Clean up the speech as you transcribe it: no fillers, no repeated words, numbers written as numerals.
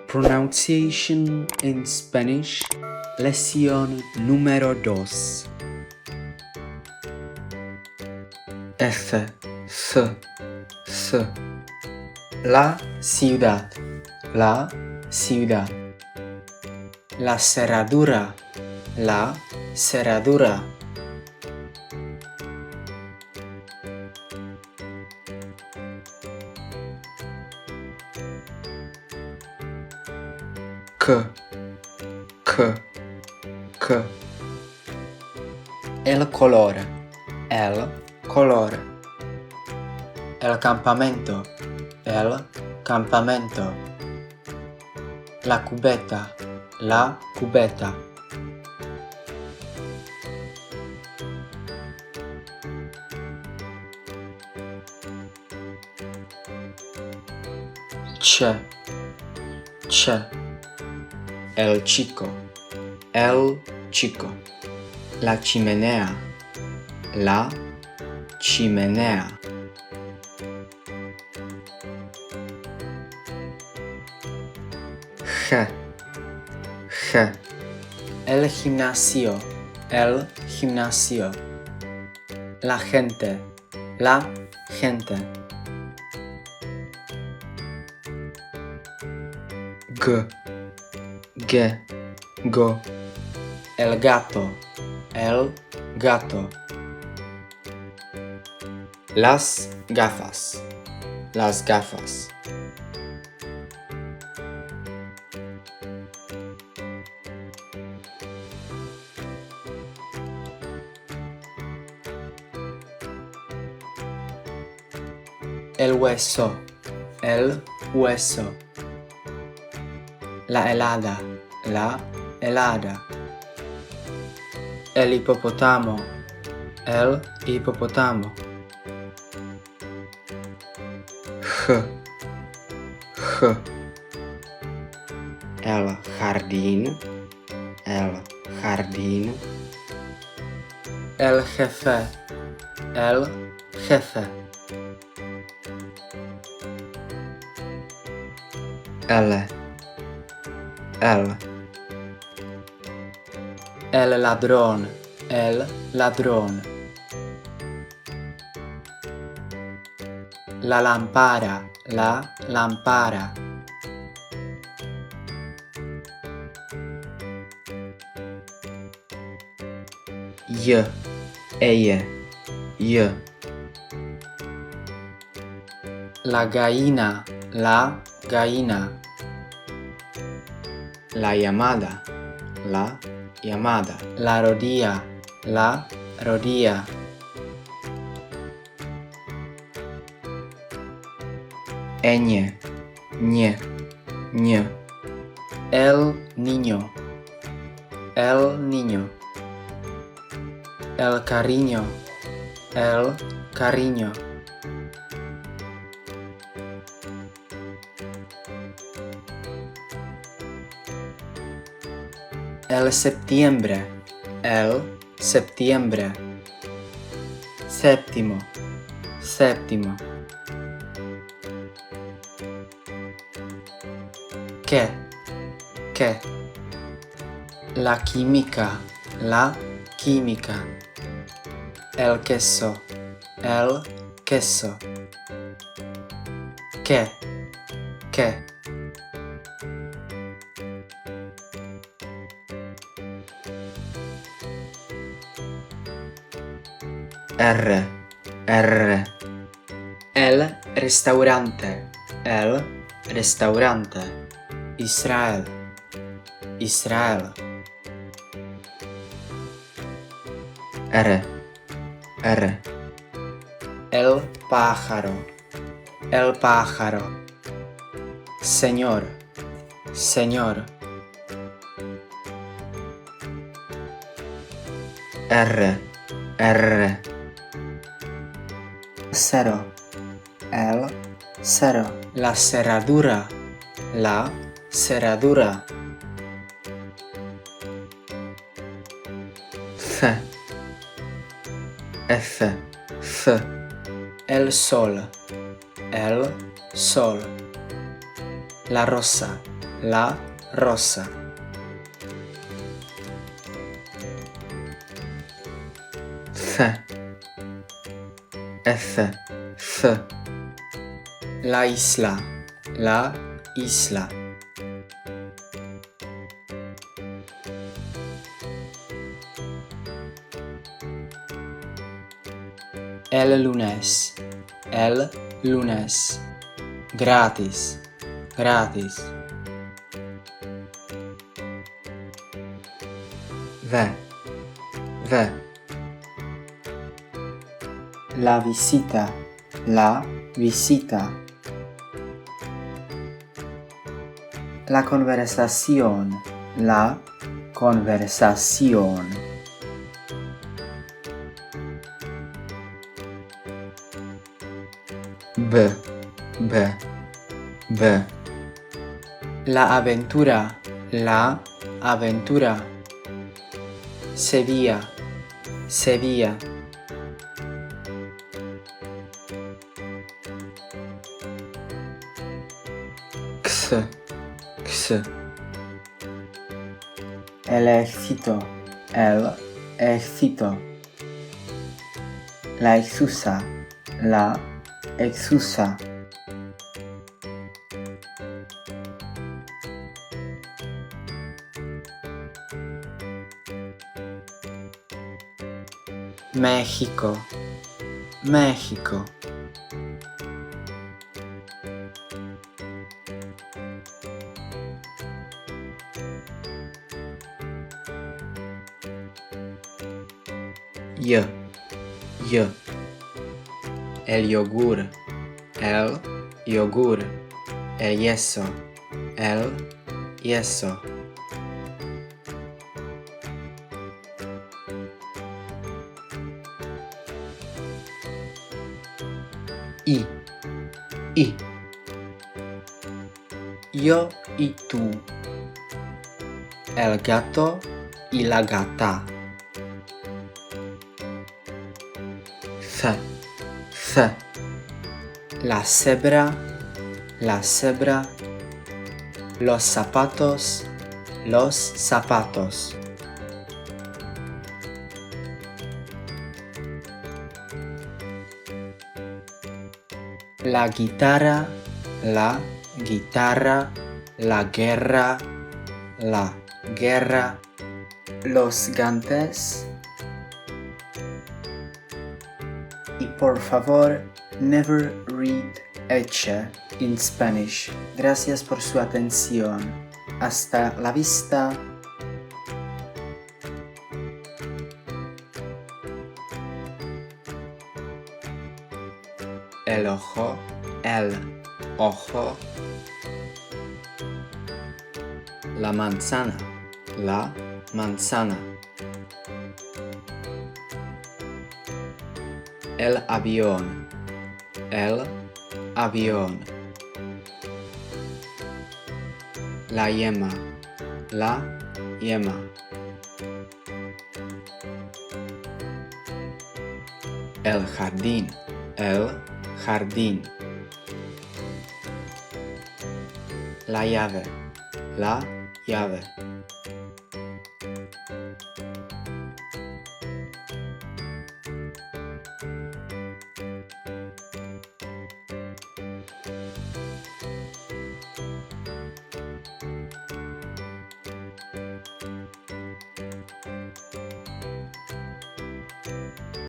Pronunciation in Spanish, lección número 2. F, S. La ciudad, la ciudad. La cerradura, la cerradura. K. El color, el color. El campamento, el campamento. La cubeta, la cubeta. Ch. El chico, el chico. La chimenea, la chimenea. G. El gimnasio, el gimnasio. La gente, la gente. Go. El gato, el gato. Las gafas, las gafas. El hueso, el hueso. La helada, la helada. El hipopótamo, el hipopótamo. G. El jardín, el jardín. El jefe, el jefe. L. El ladrón, el ladrón. La lámpara, la lámpara. Y. La gallina, la gallina. La llamada, la llamada. La rodilla, la rodilla. Ñ. El niño, el niño. El cariño, el cariño. El septiembre, el septiembre. Séptimo. ¿Qué? La química, la química. El queso, el queso. ¿Qué? R. El restaurante, el restaurante. Israel. R. El pájaro, el pájaro. Señor. R. Cero, el cero. La cerradura, la cerradura. F. El sol, la rosa, la rosa. F, F. La isla, la isla. El lunes, gratis, gratis. V, la visita, la visita. La conversación, la conversación. B. La aventura, la aventura. Sevilla, Sevilla. X. El éxito, el éxito. La excusa, la excusa. México, México. Y. El yogur, el yogur. El yeso, el yeso. Y. Yo y tú. El gato y la gata. F. La cebra, la cebra. Los zapatos, los zapatos. La guitarra, la guitarra. La guerra, la guerra. Los gantes. Y por favor, never read eche in Spanish. Gracias por su atención. Hasta la vista. El ojo, el ojo. La manzana, la manzana. El avión, el avión. La yema, la yema. El jardín, el jardín. La llave, la llave.